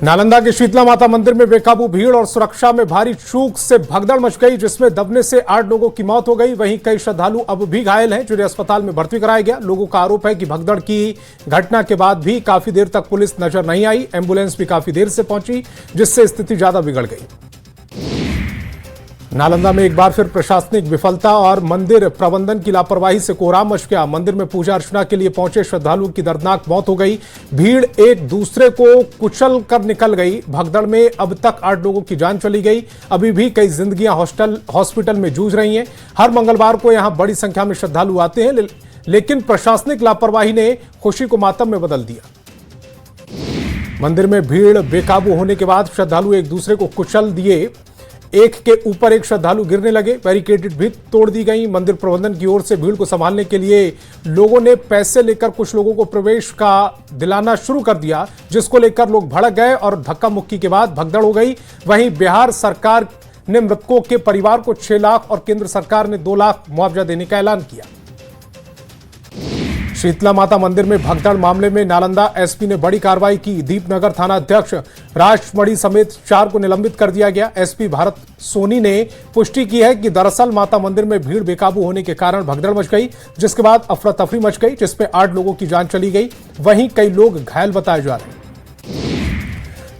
नालंदा के शीतला माता मंदिर में बेकाबू भीड़ और सुरक्षा में भारी चूक से भगदड़ मच गई, जिसमें दबने से 8 लोगों की मौत हो गई। वहीं कई श्रद्धालु अब भी घायल हैं, जिन्हें अस्पताल में भर्ती कराया गया। लोगों का आरोप है कि भगदड़ की घटना के बाद भी काफी देर तक पुलिस नजर नहीं आई। एम्बुलेंस भी काफी देर से पहुंची, जिससे स्थिति ज्यादा बिगड़ गई। नालंदा में एक बार फिर प्रशासनिक विफलता और मंदिर प्रबंधन की लापरवाही से कोहराम मच गया। मंदिर में पूजा अर्चना के लिए पहुंचे श्रद्धालुओं की दर्दनाक मौत हो गई। भीड़ एक दूसरे को कुचल कर निकल गई। भगदड़ में अब तक 8 लोगों की जान चली गई। अभी भी कई जिंदगियां हॉस्पिटल में जूझ रही हैं। हर मंगलवार को यहां बड़ी संख्या में श्रद्धालु आते हैं, लेकिन प्रशासनिक लापरवाही ने खुशी को मातम में बदल दिया। मंदिर में भीड़ बेकाबू होने के बाद श्रद्धालु एक दूसरे को कुचल दिए। एक के ऊपर एक श्रद्धालु गिरने लगे। बैरिकेड भी तोड़ दी गई। मंदिर प्रबंधन की ओर से भीड़ को संभालने के लिए लोगों ने पैसे लेकर कुछ लोगों को प्रवेश का दिलाना शुरू कर दिया, जिसको लेकर लोग भड़क गए और धक्का मुक्की के बाद भगदड़ हो गई। वहीं बिहार सरकार ने मृतकों के परिवार को 6 लाख और केंद्र सरकार ने 2 लाख मुआवजा देने का ऐलान किया। शीतला माता मंदिर में भगदड़ मामले में नालंदा एसपी ने बड़ी कार्रवाई की। दीपनगर थाना अध्यक्ष राजमणि समेत 4 को निलंबित कर दिया गया। एसपी भारत सोनी ने पुष्टि की है कि दरअसल माता मंदिर में भीड़ बेकाबू होने के कारण भगदड़ मच गई, जिसके बाद अफरा तफरी मच गई, जिसमें 8 लोगों की जान चली गई। वहीं कई लोग घायल बताए जा रहे हैं।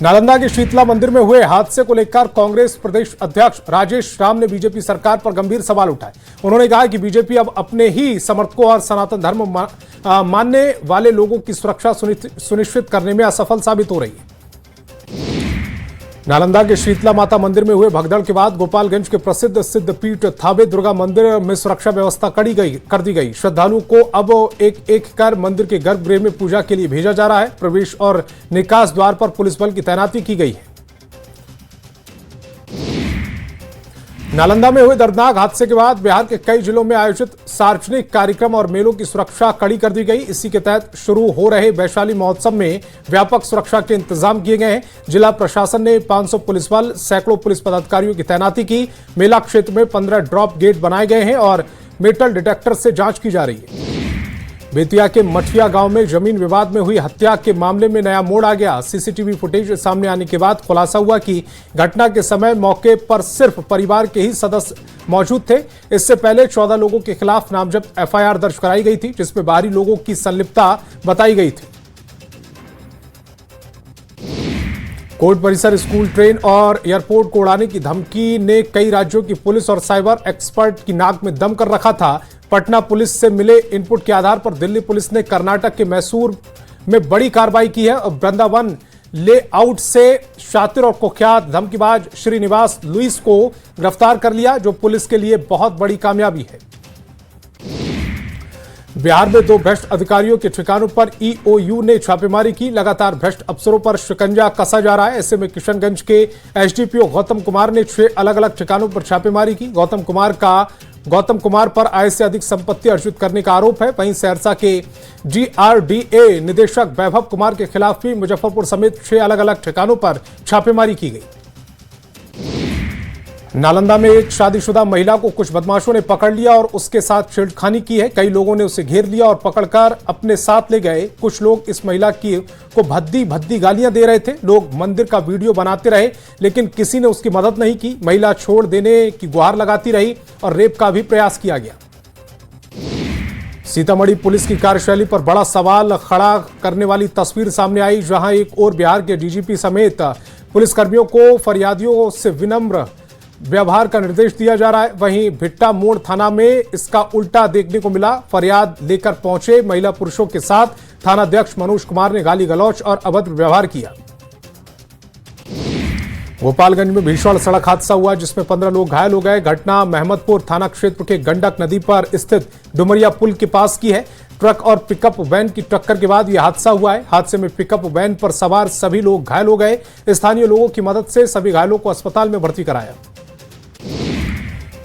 नालंदा के शीतला मंदिर में हुए हादसे को लेकर कांग्रेस प्रदेश अध्यक्ष राजेश राम ने बीजेपी सरकार पर गंभीर सवाल उठाए। उन्होंने कहा कि बीजेपी अब अपने ही समर्थकों और सनातन धर्म मानने वाले लोगों की सुरक्षा सुनिश्चित करने में असफल साबित हो रही है। नालंदा के शीतला माता मंदिर में हुए भगदड़ के बाद गोपालगंज के प्रसिद्ध सिद्धपीठ थावे दुर्गा मंदिर में सुरक्षा व्यवस्था कर दी गई। श्रद्धालुओं को अब एक कर मंदिर के गर्भगृह में पूजा के लिए भेजा जा रहा है। प्रवेश और निकास द्वार पर पुलिस बल की तैनाती की गई है। नालंदा में हुए दर्दनाक हादसे के बाद बिहार के कई जिलों में आयोजित सार्वजनिक कार्यक्रम और मेलों की सुरक्षा कड़ी कर दी गई। इसी के तहत शुरू हो रहे वैशाली महोत्सव में व्यापक सुरक्षा के इंतजाम किए गए हैं। जिला प्रशासन ने 500 पुलिस बल, सैकड़ों पुलिस पदाधिकारियों की तैनाती की। मेला क्षेत्र में 15 ड्रॉप गेट बनाए गए हैं और मेटल डिटेक्टर से जांच की जा रही है। बेतिया के मठिया गांव में जमीन विवाद में हुई हत्या के मामले में नया मोड़ आ गया। सीसीटीवी फुटेज सामने आने के बाद खुलासा हुआ कि घटना के समय मौके पर सिर्फ परिवार के ही सदस्य मौजूद थे। इससे पहले 14 लोगों के खिलाफ नामजद एफआईआर दर्ज कराई गई थी, जिसमें बाहरी लोगों की संलिप्तता बताई गई थी। कोर्ट परिसर, स्कूल, ट्रेन और एयरपोर्ट को उड़ाने की धमकी ने कई राज्यों की पुलिस और साइबर एक्सपर्ट की नाक में दम कर रखा था। पटना पुलिस से मिले इनपुट के आधार पर दिल्ली पुलिस ने कर्नाटक के मैसूर में बड़ी कार्रवाई की है और वृंदावन लेआउट से शातिर और कुख्यात धमकीबाज श्रीनिवास लुइस को गिरफ्तार कर लिया, जो पुलिस के लिए बहुत बड़ी कामयाबी है। बिहार में 2 भ्रष्ट अधिकारियों के ठिकानों पर ईओयू ने छापेमारी की। लगातार भ्रष्ट अफसरों पर शिकंजा कसा जा रहा है। ऐसे में किशनगंज के एसडीपीओ गौतम कुमार ने 6 अलग अलग ठिकानों पर छापेमारी की। गौतम कुमार पर आय से अधिक संपत्ति अर्जित करने का आरोप है। वहीं सहरसा के जीआरडीए निदेशक वैभव कुमार के खिलाफ भी मुजफ्फरपुर समेत 6 अलग अलग ठिकानों पर छापेमारी की गई। नालंदा में एक शादीशुदा महिला को कुछ बदमाशों ने पकड़ लिया और उसके साथ छेड़खानी की है। कई लोगों ने उसे घेर लिया और पकड़कर अपने साथ ले गए। कुछ लोग इस महिला को भद्दी गालियां दे रहे थे। लोग मंदिर का वीडियो बनाते रहे, लेकिन किसी ने उसकी मदद नहीं की। महिला छोड़ देने की गुहार लगाती रही और रेप का भी प्रयास किया गया। सीतामढ़ी पुलिस की कार्यशैली पर बड़ा सवाल खड़ा करने वाली तस्वीर सामने आई, जहां एक और बिहार के डीजीपी समेत पुलिसकर्मियों को फरियादियों से विनम्र व्यवहार का निर्देश दिया जा रहा है। वहीं भिट्टा मोड़ थाना में इसका उल्टा देखने को मिला। फरियाद लेकर पहुंचे महिला पुरुषों के साथ थानाध्यक्ष मनोज कुमार ने गाली गलौच और अभद्र व्यवहार किया। गोपालगंज में भीषण सड़क हादसा हुआ, जिसमें 15 लोग घायल हो गए। घटना महमदपुर थाना क्षेत्र के गंडक नदी पर स्थित डुमरिया पुल के पास की है। ट्रक और पिकअप वैन की टक्कर के बाद यह हादसा हुआ है। हादसे में पिकअप वैन पर सवार सभी लोग घायल हो गए। स्थानीय लोगों की मदद से सभी घायलों को अस्पताल में भर्ती कराया।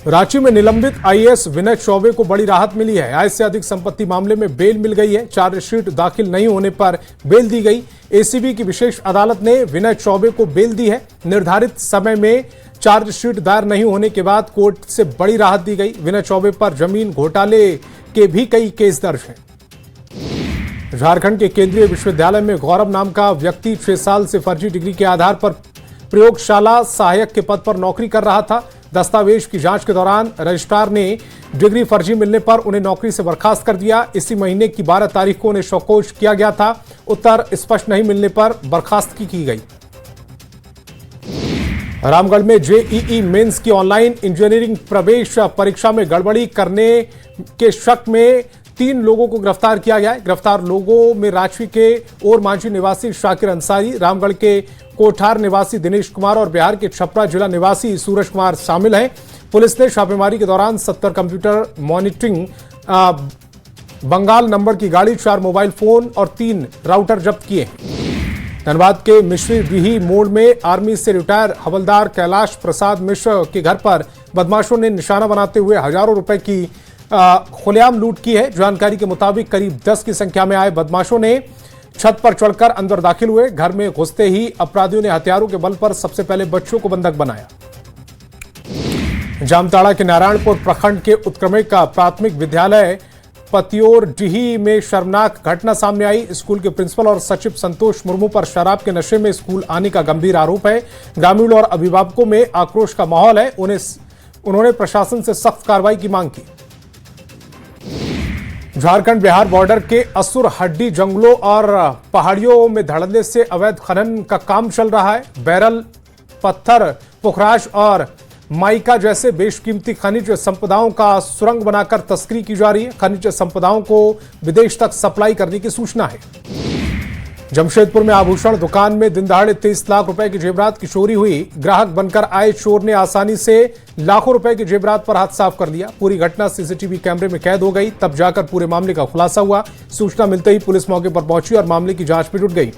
रांची में निलंबित आईएएस विनय चौबे को बड़ी राहत मिली है। आय से अधिक संपत्ति मामले में बेल मिल गई है। चार्जशीट दाखिल नहीं होने पर बेल दी गई। एसीबी की विशेष अदालत ने विनय चौबे को बेल दी है। निर्धारित समय में चार्जशीट दायर नहीं होने के बाद कोर्ट से बड़ी राहत दी गई। विनय चौबे पर जमीन घोटाले के भी कई केस दर्ज हैं। झारखंड के केंद्रीय विश्वविद्यालय में गौरव नाम का व्यक्ति 6 साल से फर्जी डिग्री के आधार पर प्रयोगशाला सहायक के पद पर नौकरी कर रहा था। दस्तावेज की जांच के दौरान रजिस्ट्रार ने डिग्री फर्जी मिलने पर उन्हें नौकरी से बर्खास्त कर दिया। इसी महीने की 12 तारीख को उन्हें शोकॉज किया गया था। उत्तर स्पष्ट नहीं मिलने पर बर्खास्तगी की गई। रामगढ़ में जेईई मेंस की ऑनलाइन इंजीनियरिंग प्रवेश परीक्षा में गड़बड़ी करने के शक में 3 लोगों को गिरफ्तार किया गया है। गिरफ्तार लोगों में रांची के ओरमांझी निवासी शाकिर अंसारी, रामगढ़ के कोठार निवासी दिनेश कुमार और बिहार के छपरा जिला निवासी सूरज कुमार शामिल हैं। पुलिस ने छापेमारी के दौरान 70 कंप्यूटर मॉनिटरिंग बंगाल नंबर की गाड़ी, 4 मोबाइल फोन और 3 राउटर जब्त किए। धनबाद के मिश्री डीही मोड़ में आर्मी से रिटायर हवलदार कैलाश प्रसाद मिश्र के घर पर बदमाशों ने निशाना बनाते हुए हजारों रुपए की खुलेआम लूट की है। जानकारी के मुताबिक करीब 10 की संख्या में आए बदमाशों ने छत पर चढ़कर अंदर दाखिल हुए। घर में घुसते ही अपराधियों ने हथियारों के बल पर सबसे पहले बच्चों को बंधक बनाया। जामताड़ा के नारायणपुर प्रखंड के उत्क्रमिक प्राथमिक विद्यालय पतियोर डीही में शर्मनाक घटना सामने आई। स्कूल के प्रिंसिपल और सचिव संतोष मुर्मू पर शराब के नशे में स्कूल आने का गंभीर आरोप है। ग्रामीण और अभिभावकों में आक्रोश का माहौल है। उन्होंने प्रशासन से सख्त कार्रवाई की मांग की। झारखंड बिहार बॉर्डर के असुर हड्डी जंगलों और पहाड़ियों में धड़ल्ले से अवैध खनन का काम चल रहा है। बैरल, पत्थर, पुखराज और माइका जैसे बेशकीमती खनिज संपदाओं का सुरंग बनाकर तस्करी की जा रही है। खनिज संपदाओं को विदेश तक सप्लाई करने की सूचना है। जमशेदपुर में आभूषण दुकान में दिन दहाड़े 23 लाख रुपए की जेवरात की चोरी हुई। ग्राहक बनकर आए चोर ने आसानी से लाखों रुपए की जेवरात पर हाथ साफ कर लिया। पूरी घटना सीसीटीवी कैमरे में कैद हो गई। तब जाकर पूरे मामले का खुलासा हुआ। सूचना मिलते ही पुलिस मौके पर पहुंची और मामले की जांच में जुट गई।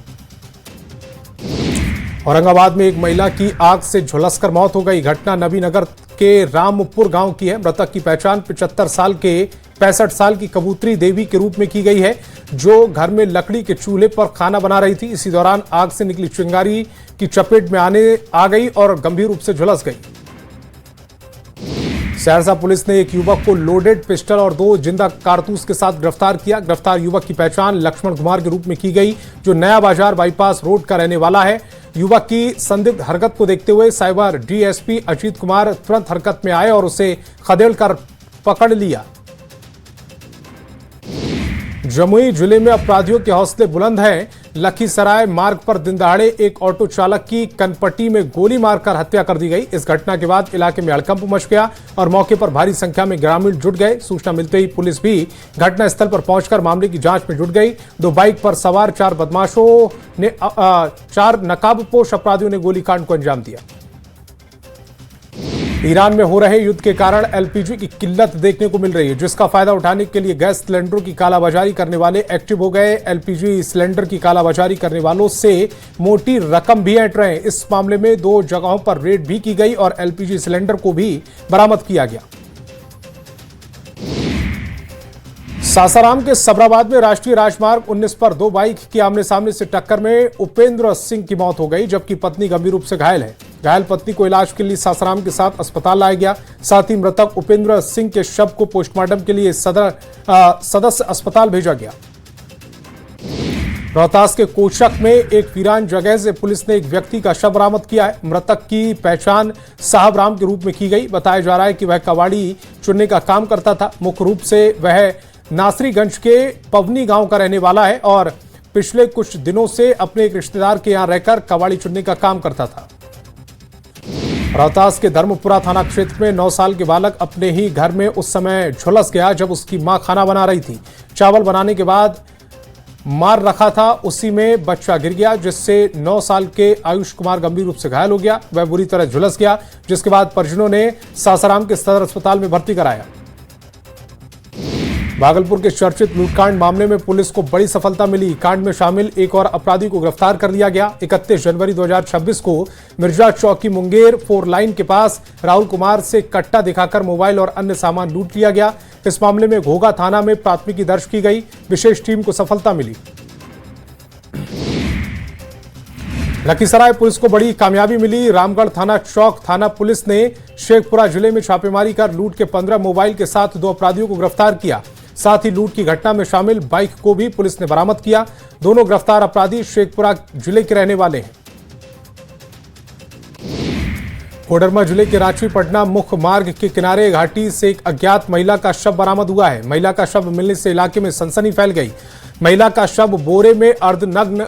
औरंगाबाद में एक महिला की आग से झुलसकर मौत हो गई। घटना नबीनगर के रामपुर गांव की है। मृतक की पहचान 65 साल की कबूतरी देवी के रूप में की गई है, जो घर में लकड़ी के चूल्हे पर खाना बना रही थी। इसी दौरान आग से निकली चिंगारी की चपेट में आ गई और गंभीर रूप से झुलस गई। सहरसा पुलिस ने एक युवक को लोडेड पिस्टल और 2 जिंदा कारतूस के साथ गिरफ्तार किया। गिरफ्तार युवक की पहचान लक्ष्मण कुमार के रूप में की गई, जो नया बाजार बाईपास रोड का रहने वाला है। युवक की संदिग्ध हरकत को देखते हुए साइबर डीएसपी अजीत कुमार तुरंत हरकत में आए और उसे खदेड़कर पकड़ लिया। जमुई जिले में अपराधियों के हौसले बुलंद हैं। लखीसराय मार्ग पर दिनदहाड़े एक ऑटो चालक की कनपट्टी में गोली मारकर हत्या कर दी गई। इस घटना के बाद इलाके में हड़कंप मच गया और मौके पर भारी संख्या में ग्रामीण जुट गए। सूचना मिलते ही पुलिस भी घटनास्थल पर पहुंचकर मामले की जांच में जुट गई। 2 बाइक पर सवार 4 बदमाशों ने 4 नकाबपोश अपराधियों ने गोलीकांड को अंजाम दिया। ईरान में हो रहे युद्ध के कारण एलपीजी की किल्लत देखने को मिल रही है, जिसका फायदा उठाने के लिए गैस सिलेंडरों की कालाबाजारी करने वाले एक्टिव हो गए। एलपीजी सिलेंडर की कालाबाजारी करने वालों से मोटी रकम भी ऐंठ रहे हैं। इस मामले में 2 जगहों पर रेड भी की गई और एलपीजी सिलेंडर को भी बरामद किया गया। सासाराम के सबराबाद में राष्ट्रीय राजमार्ग 19 पर 2 बाइक की आमने सामने से टक्कर में उपेंद्र सिंह की मौत हो गई, जबकि पत्नी गंभीर रूप से घायल है। घायल पत्नी को इलाज के लिए सासाराम के साथ अस्पताल लाया गया। साथ ही मृतक उपेंद्र सिंह के शव को पोस्टमार्टम के लिए सदस्य अस्पताल भेजा गया। रोहतास के कोचक में एक वीरान जगह से पुलिस ने एक व्यक्ति का शव बरामद किया है। मृतक की पहचान साहब राम के रूप में की गई। बताया जा रहा है कि वह कबाड़ी चुनने का काम करता था। मुख्य रूप से वह नासरीगंज के पवनी गांव का रहने वाला है और पिछले कुछ दिनों से अपने एक रिश्तेदार के यहां रहकर कबाड़ी चुनने का काम करता था। रोहतास के धर्मपुरा थाना क्षेत्र में 9 साल के बालक अपने ही घर में उस समय झुलस गया जब उसकी मां खाना बना रही थी। चावल बनाने के बाद मार रखा था, उसी में बच्चा गिर गया, जिससे 9 साल के आयुष कुमार गंभीर रूप से घायल हो गया। वह बुरी तरह झुलस गया, जिसके बाद परिजनों ने सासाराम के सदर अस्पताल में भर्ती कराया। भागलपुर के चर्चित लूटकांड मामले में पुलिस को बड़ी सफलता मिली। कांड में शामिल एक और अपराधी को गिरफ्तार कर लिया गया। 31 जनवरी 2026 को मिर्जा चौकी मुंगेर 4 लाइन के पास राहुल कुमार से कट्टा दिखाकर मोबाइल और अन्य सामान लूट लिया गया। इस मामले में घोघा थाना में प्राथमिकी दर्ज की गई। विशेष टीम को सफलता मिली। लखीसराय पुलिस को बड़ी कामयाबी मिली। रामगढ़ थाना चौक थाना पुलिस ने शेखपुरा जिले में छापेमारी कर लूट के 15 मोबाइल के साथ 2 अपराधियों को गिरफ्तार किया। साथ ही लूट की घटना में शामिल बाइक को भी पुलिस ने बरामद किया। दोनों गिरफ्तार अपराधी शेखपुरा जिले के रहने वाले हैं। कोडरमा जिले के रांची पटना मुख्य मार्ग के किनारे घाटी से एक अज्ञात महिला का शव बरामद हुआ है। महिला का शव मिलने से इलाके में सनसनी फैल गई। महिला का शव बोरे में अर्धनग्न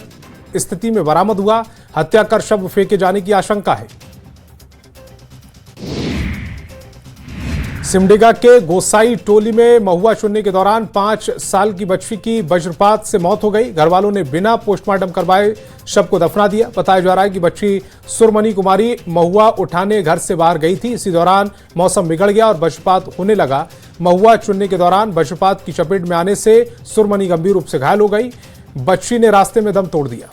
स्थिति में बरामद हुआ। हत्या कर शव फेंके जाने की आशंका है। सिमडेगा के गोसाई टोली में महुआ चुनने के दौरान 5 साल की बच्ची की वज्रपात से मौत हो गई। घर वालों ने बिना पोस्टमार्टम करवाए शव को दफना दिया। बताया जा रहा है कि बच्ची सुरमनी कुमारी महुआ उठाने घर से बाहर गई थी। इसी दौरान मौसम बिगड़ गया और वज्रपात होने लगा। महुआ चुनने के दौरान वज्रपात की चपेट में आने से सुरमनी गंभीर रूप से घायल हो गई। बच्ची ने रास्ते में दम तोड़ दिया।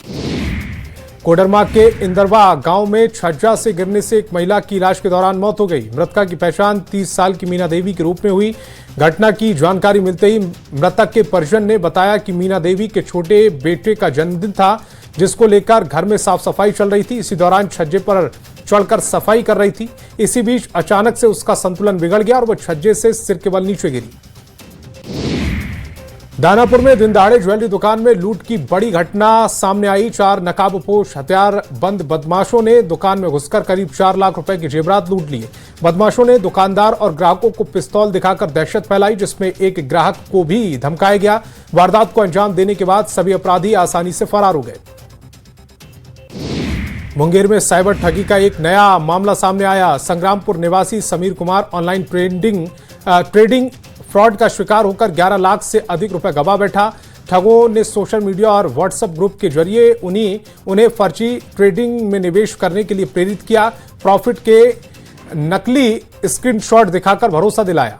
कोडरमा के इंदरवा गांव में छज्जा से गिरने से एक महिला की इलाज के दौरान मौत हो गई। मृतका की पहचान 30 साल की मीना देवी के रूप में हुई। घटना की जानकारी मिलते ही मृतक के परिजन ने बताया कि मीना देवी के छोटे बेटे का जन्मदिन था, जिसको लेकर घर में साफ सफाई चल रही थी। इसी दौरान छज्जे पर चढ़कर सफाई कर रही थी। इसी बीच अचानक से उसका संतुलन बिगड़ गया और वह छज्जे से सिर के बल नीचे गिरी। दानापुर में दिन दहाड़े ज्वेलरी दुकान में लूट की बड़ी घटना सामने आई। 4 नकाबपोश हथियारबंद बदमाशों ने दुकान में घुसकर करीब 4 लाख रुपए के जेवरात लूट लिए। बदमाशों ने दुकानदार और ग्राहकों को पिस्तौल दिखाकर दहशत फैलाई, जिसमें एक ग्राहक को भी धमकाया गया। वारदात को अंजाम देने के बाद सभी अपराधी आसानी से फरार हो गए। मुंगेर में साइबर ठगी का एक नया मामला सामने आया। संग्रामपुर निवासी Sameer Kumar online trading fraud का शिकार होकर 11 लाख से अधिक रुपए गंवा बैठा। ठगों ने सोशल मीडिया और व्हाट्सएप ग्रुप के जरिए उन्हें फर्जी ट्रेडिंग में निवेश करने के लिए प्रेरित किया। प्रॉफिट के नकली स्क्रीनशॉट दिखाकर भरोसा दिलाया।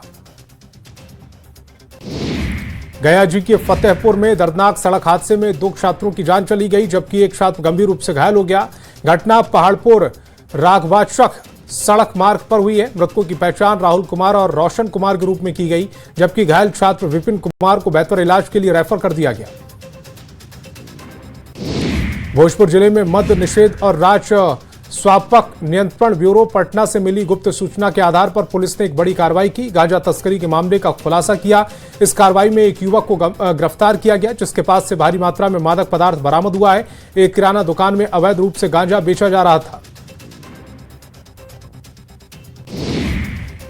गया जी के फतेहपुर में दर्दनाक सड़क हादसे में 2 छात्रों की जान चली गई, जबकि एक छात्र गंभीर रूप से घायल हो गया। घटना पहाड़पुर राघवाचक सड़क मार्ग पर हुई है। मृतकों की पहचान राहुल कुमार और रोशन कुमार के रूप में की गई, जबकि घायल छात्र विपिन कुमार को बेहतर इलाज के लिए रेफर कर दिया गया। भोजपुर जिले में मद्य निषेध और राज्य स्वापक नियंत्रण ब्यूरो पटना से मिली गुप्त सूचना के आधार पर पुलिस ने एक बड़ी कार्रवाई की। गांजा तस्करी के मामले का खुलासा किया। इस कार्रवाई में एक युवक को गिरफ्तार किया गया, जिसके पास से भारी मात्रा में मादक पदार्थ बरामद हुआ है। एक किराना दुकान में अवैध रूप से गांजा बेचा जा रहा था।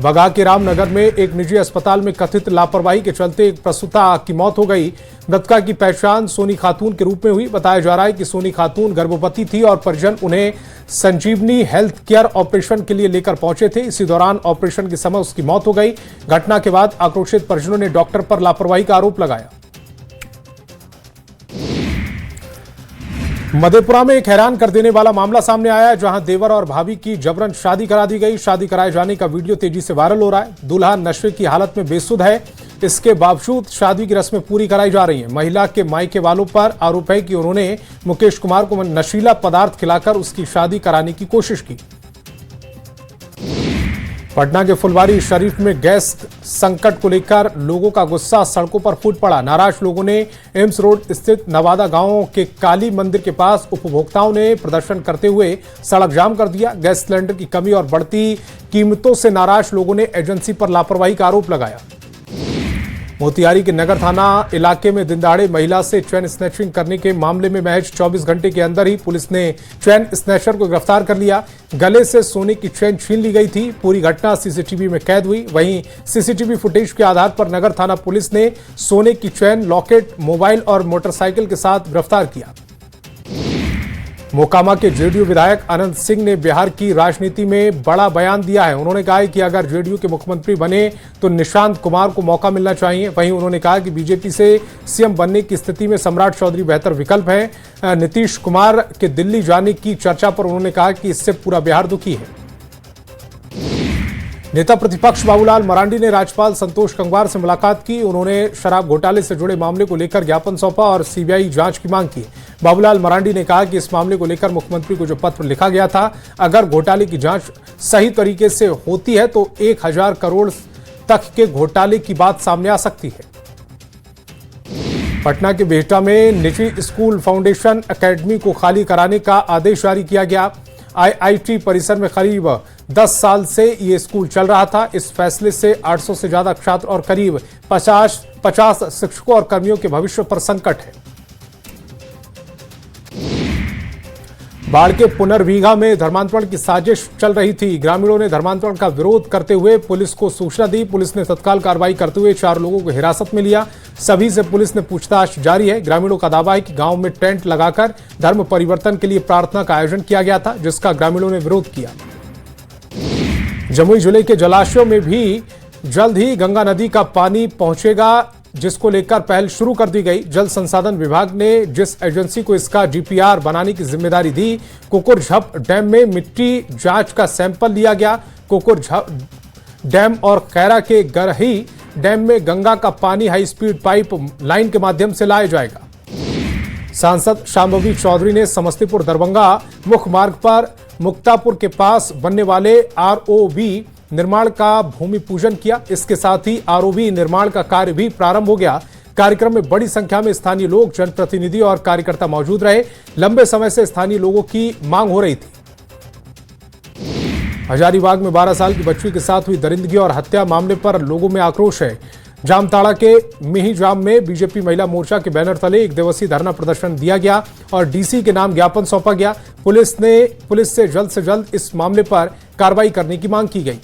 बगा के रामनगर में एक निजी अस्पताल में कथित लापरवाही के चलते एक प्रसूता की मौत हो गई। मृतका की पहचान सोनी खातून के रूप में हुई। बताया जा रहा है कि सोनी खातून गर्भवती थी और परिजन उन्हें संजीवनी हेल्थ केयर ऑपरेशन के लिए लेकर पहुंचे थे। इसी दौरान ऑपरेशन के समय उसकी मौत हो गई। घटना के बाद आक्रोशित परिजनों ने डॉक्टर पर लापरवाही का आरोप लगाया। मधेपुरा में एक हैरान कर देने वाला मामला सामने आया है, जहां देवर और भाभी की जबरन शादी करा दी गई। शादी कराए जाने का वीडियो तेजी से वायरल हो रहा है। दूल्हा नशे की हालत में बेसुध है। इसके बावजूद शादी की रस्में पूरी कराई जा रही हैं। महिला के मायके वालों पर आरोप है कि उन्होंने मुकेश कुमार को नशीला पदार्थ खिलाकर उसकी शादी कराने की कोशिश की। पटना के फुलवारी शरीफ में गैस संकट को लेकर लोगों का गुस्सा सड़कों पर फूट पड़ा। नाराज लोगों ने एम्स रोड स्थित नवादा गांव के काली मंदिर के पास उपभोक्ताओं ने प्रदर्शन करते हुए सड़क जाम कर दिया। गैस सिलेंडर की कमी और बढ़ती कीमतों से नाराज लोगों ने एजेंसी पर लापरवाही का आरोप लगाया। मोतिहारी के नगर थाना इलाके में दिनदहाड़े महिला से चैन स्नैचिंग करने के मामले में महज 24 घंटे के अंदर ही पुलिस ने चैन स्नैचर को गिरफ्तार कर लिया। गले से सोने की चैन छीन ली गई थी। पूरी घटना सीसीटीवी में कैद हुई। वहीं सीसीटीवी फुटेज के आधार पर नगर थाना पुलिस ने सोने की चैन, लॉकेट, मोबाइल और मोटरसाइकिल के साथ गिरफ्तार किया। मोकामा के जेडीयू विधायक अनंत सिंह ने बिहार की राजनीति में बड़ा बयान दिया है। उन्होंने कहा है कि अगर जेडीयू के मुख्यमंत्री बने तो निशांत कुमार को मौका मिलना चाहिए। वहीं उन्होंने कहा कि बीजेपी से सीएम बनने की स्थिति में सम्राट चौधरी बेहतर विकल्प है। नीतीश कुमार के दिल्ली जाने की चर्चा पर उन्होंने कहा कि इससे पूरा बिहार दुखी है। नेता प्रतिपक्ष बाबूलाल मरांडी ने राज्यपाल संतोष गंगवार से मुलाकात की। उन्होंने शराब घोटाले से जुड़े मामले को लेकर ज्ञापन सौंपा और सीबीआई जांच की मांग की। बाबूलाल मरांडी ने कहा कि इस मामले को लेकर मुख्यमंत्री को जो पत्र लिखा गया था, अगर घोटाले की जांच सही तरीके से होती है तो 1000 करोड़ तक के घोटाले की बात सामने आ सकती है। पटना के बिहटा में निजी स्कूल फाउंडेशन एकेडमी को खाली कराने का आदेश जारी किया गया। आईआईटी परिसर में करीब 10 साल से ये स्कूल चल रहा था। इस फैसले से 800 से ज्यादा छात्र और करीब 50 शिक्षकों और कर्मियों के भविष्य पर संकट है। बाढ़ के पुनर्वीघा में धर्मांतरण की साजिश चल रही थी। ग्रामीणों ने धर्मांतरण का विरोध करते हुए पुलिस को सूचना दी। पुलिस ने तत्काल कार्रवाई करते हुए 4 लोगों को हिरासत में लिया। सभी से पुलिस ने पूछताछ जारी है। ग्रामीणों का दावा है कि गांव में टेंट लगाकर धर्म परिवर्तन के लिए प्रार्थना का आयोजन किया गया था, जिसका ग्रामीणों ने विरोध किया। जमुई जिले के जलाशयों में भी जल्द ही गंगा नदी का पानी पहुंचेगा, जिसको लेकर पहल शुरू कर दी गई। जल संसाधन विभाग ने जिस एजेंसी को इसका जीपीआर बनाने की जिम्मेदारी दी, कुकुरझप डैम में मिट्टी जांच का सैंपल लिया गया। कुकुरझप डैम और खैरा के गरही डैम में गंगा का पानी हाई स्पीड पाइप लाइन के माध्यम से लाया जाएगा। सांसद शांभवी चौधरी ने समस्तीपुर दरभंगा मुख्य मार्ग पर मुक्तापुर के पास बनने वाले आरओबी निर्माण का भूमि पूजन किया। इसके साथ ही आरओबी निर्माण का कार्य भी प्रारंभ हो गया। कार्यक्रम में बड़ी संख्या में स्थानीय लोग, जनप्रतिनिधि और कार्यकर्ता मौजूद रहे। लंबे समय से स्थानीय लोगों की मांग हो रही थी। हजारीबाग में 12 साल की बच्ची के साथ हुई दरिंदगी और हत्या मामले पर लोगों में आक्रोश है। जामताड़ा के मिहीजाम में बीजेपी महिला मोर्चा के बैनर तले 1 दिवसीय धरना प्रदर्शन दिया गया और डीसी के नाम ज्ञापन सौंपा गया। पुलिस से जल्द इस मामले पर कार्रवाई करने की मांग की गई।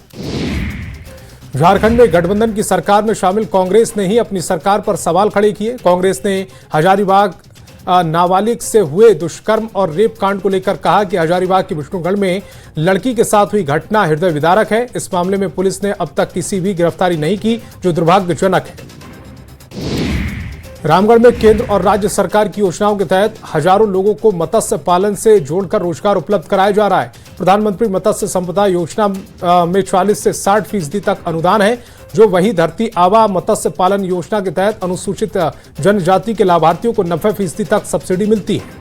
झारखंड में गठबंधन की सरकार में शामिल कांग्रेस ने ही अपनी सरकार पर सवाल खड़े किए। कांग्रेस ने हजारीबाग नाबालिग से हुए दुष्कर्म और रेप कांड को लेकर कहा कि हजारीबाग के विष्णुगढ़ में लड़की के साथ हुई घटना हृदय विदारक है। इस मामले में पुलिस ने अब तक किसी भी गिरफ्तारी नहीं की, जो दुर्भाग्यजनक है। रामगढ़ में केंद्र और राज्य सरकार की योजनाओं के तहत हजारों लोगों को मत्स्य पालन से जोड़कर रोजगार उपलब्ध कराया जा रहा है। प्रधानमंत्री मत्स्य संपदा योजना में 40 से 60% तक अनुदान है, जो वही धरती आबा मत्स्य पालन योजना के तहत अनुसूचित जनजाति के लाभार्थियों को 90% तक सब्सिडी मिलती है।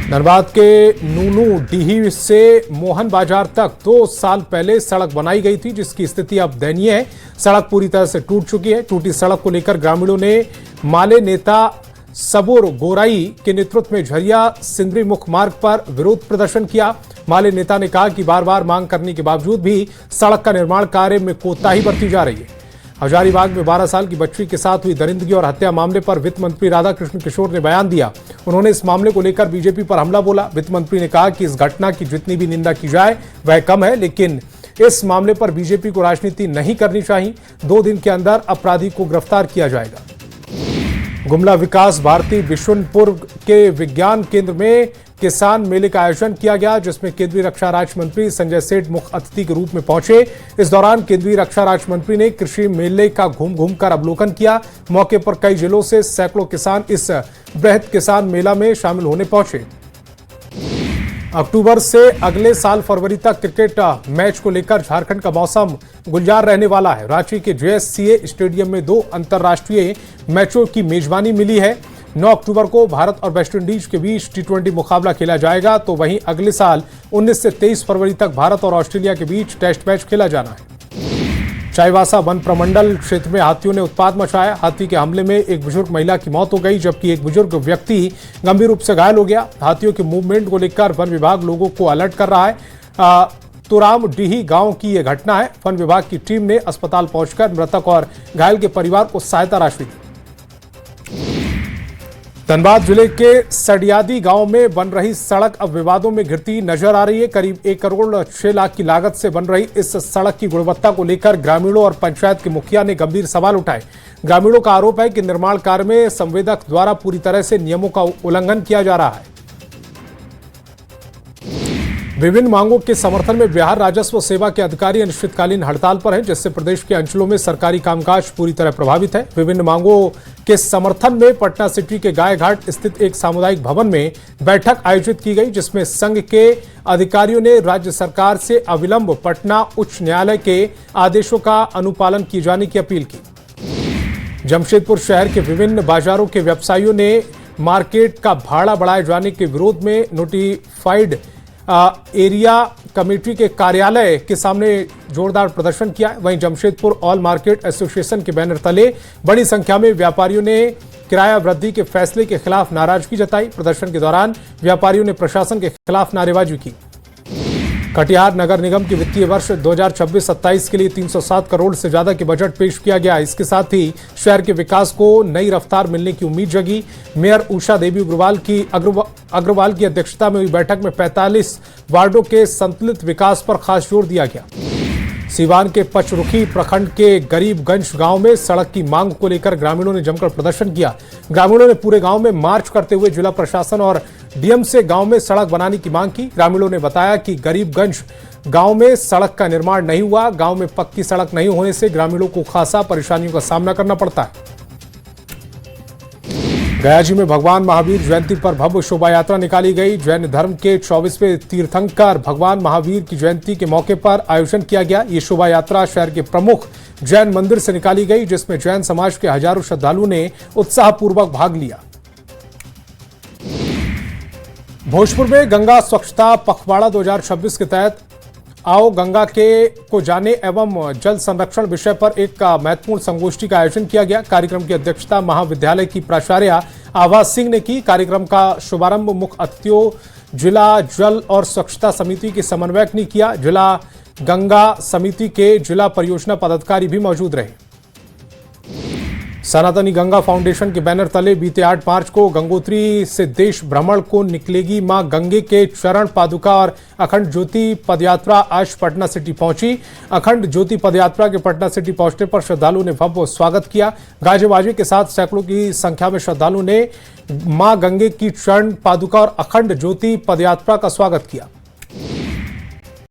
धनबाद के नूनू डीही से मोहन बाजार तक 2 साल पहले सड़क बनाई गई थी, जिसकी स्थिति अब दयनीय है। सड़क पूरी तरह से टूट चुकी है। टूटी सड़क को लेकर ग्रामीणों ने माले नेता सबूर गोराई के नेतृत्व में झरिया सिंदरी मुख्य मार्ग पर विरोध प्रदर्शन किया। माले नेता ने कहा कि बार बार मांग करने के बावजूद भी सड़क का निर्माण कार्य में कोताही बरती जा रही है। हजारीबाग में 12 साल की बच्ची के साथ हुई दरिंदगी और हत्या मामले पर वित्त मंत्री राधाकृष्ण किशोर ने बयान दिया। उन्होंने इस मामले को लेकर बीजेपी पर हमला बोला। वित्त मंत्री ने कहा कि इस घटना की जितनी भी निंदा की जाए वह कम है, लेकिन इस मामले पर बीजेपी को राजनीति नहीं करनी चाहिए। 2 दिन के अंदर अपराधी को गिरफ्तार किया जाएगा। गुमला विकास भारती बिशुनपुर के विज्ञान केंद्र में किसान मेले का आयोजन किया गया, जिसमें केंद्रीय रक्षा राज्य मंत्री संजय सेठ मुख्य अतिथि के रूप में पहुंचे। इस दौरान केंद्रीय रक्षा राज्य मंत्री ने कृषि मेले का घूम कर अवलोकन किया। मौके पर कई जिलों से सैकड़ों किसान इस बृहद किसान मेला में शामिल होने पहुंचे। अक्टूबर से अगले साल फरवरी तक क्रिकेट मैच को लेकर झारखंड का मौसम गुलजार रहने वाला है। रांची के जेएससीए स्टेडियम में 2 अंतर्राष्ट्रीय मैचों की मेजबानी मिली है। 9 अक्टूबर को भारत और वेस्टइंडीज के बीच T20 मुकाबला खेला जाएगा, तो वहीं अगले साल 19 से 23 फरवरी तक भारत और ऑस्ट्रेलिया के बीच टेस्ट मैच खेला जाना है। चाईबासा वन प्रमंडल क्षेत्र में हाथियों ने उत्पात मचाया। हाथी के हमले में एक बुजुर्ग महिला की मौत हो गई, जबकि एक बुजुर्ग व्यक्ति गंभीर रूप से घायल हो गया। हाथियों के मूवमेंट को लेकर वन विभाग लोगों को अलर्ट कर रहा है। तुराम डीही गांव की यह घटना है। वन विभाग की टीम ने अस्पताल पहुंचकर मृतक और घायल के परिवार को सहायता राशि दी। धनबाद जिले के सडियादी गांव में बन रही सड़क अब विवादों में घिरती नजर आ रही है। करीब 1 करोड़ 6 लाख की लागत से बन रही इस सड़क की गुणवत्ता को लेकर ग्रामीणों और पंचायत के मुखिया ने गंभीर सवाल उठाए। ग्रामीणों का आरोप है कि निर्माण कार्य में संवेदक द्वारा पूरी तरह से नियमों का उल्लंघन किया जा रहा है। विभिन्न मांगों के समर्थन में बिहार राजस्व सेवा के अधिकारी अनिश्चितकालीन हड़ताल पर हैं, जिससे प्रदेश के अंचलों में सरकारी कामकाज पूरी तरह प्रभावित है। विभिन्न मांगों के समर्थन में पटना सिटी के गायघाट स्थित एक सामुदायिक भवन में बैठक आयोजित की गई, जिसमें संघ के अधिकारियों ने राज्य सरकार से अविलंब पटना उच्च न्यायालय के आदेशों का अनुपालन किए जाने की अपील की। जमशेदपुर शहर के विभिन्न बाजारों के व्यवसायियों ने मार्केट का भाड़ा बढ़ाए जाने के विरोध में नोटिफाइड एरिया कमेटी के कार्यालय के सामने जोरदार प्रदर्शन किया। वहीं जमशेदपुर ऑल मार्केट एसोसिएशन के बैनर तले बड़ी संख्या में व्यापारियों ने किराया वृद्धि के फैसले के खिलाफ नाराजगी जताई। प्रदर्शन के दौरान व्यापारियों ने प्रशासन के खिलाफ नारेबाजी की। कटिहार नगर निगम के वित्तीय वर्ष 2026-27 के लिए 307 करोड़ से ज्यादा के बजट पेश किया गया। इसके साथ ही शहर के विकास को नई रफ्तार मिलने की उम्मीद जगी। मेयर उषा देवी अग्रवाल की अध्यक्षता में हुई बैठक में 45 वार्डों के संतुलित विकास पर खास जोर दिया गया। सीवान के पचरुखी प्रखंड के गरीबगंज गांव में सड़क की मांग को लेकर ग्रामीणों ने जमकर प्रदर्शन किया। ग्रामीणों ने पूरे गांव में मार्च करते हुए जिला प्रशासन और डीएम से गांव में सड़क बनाने की मांग की। ग्रामीणों ने बताया कि गरीबगंज गांव में सड़क का निर्माण नहीं हुआ। गांव में पक्की सड़क नहीं होने से ग्रामीणों को खासा परेशानियों का सामना करना पड़ता है। गयाजी में भगवान महावीर जयंती पर भव्य शोभा यात्रा निकाली गई। जैन धर्म के 24वें तीर्थंकर भगवान महावीर की जयंती के मौके पर आयोजन किया गया। ये शोभा यात्रा शहर के प्रमुख जैन मंदिर से निकाली गई, जिसमें जैन समाज के हजारों श्रद्धालुओं ने उत्साहपूर्वक भाग लिया। भोजपुर में गंगा स्वच्छता पखवाड़ा 2026 के तहत आओ गंगा को जाने एवं जल संरक्षण विषय पर एक महत्वपूर्ण संगोष्ठी का आयोजन किया गया। कार्यक्रम की अध्यक्षता महाविद्यालय की प्राचार्य आभा सिंह ने की। कार्यक्रम का शुभारंभ मुख्य अतिथियों जिला जल और स्वच्छता समिति के समन्वयक ने किया। जिला गंगा समिति के जिला परियोजना पदाधिकारी भी मौजूद रहे। सनातनी गंगा फाउंडेशन के बैनर तले बीते 8 मार्च को गंगोत्री से देश भ्रमण को निकलेगी मां गंगे के चरण पादुका और अखंड ज्योति पदयात्रा आज पटना सिटी पहुंची। अखंड ज्योति पदयात्रा के पटना सिटी पहुंचने पर श्रद्धालुओं ने भव्य स्वागत किया। गाजे बाजे के साथ सैकड़ों की संख्या में श्रद्धालुओं ने मां गंगे की चरण पादुका और अखंड ज्योति पदयात्रा का स्वागत किया।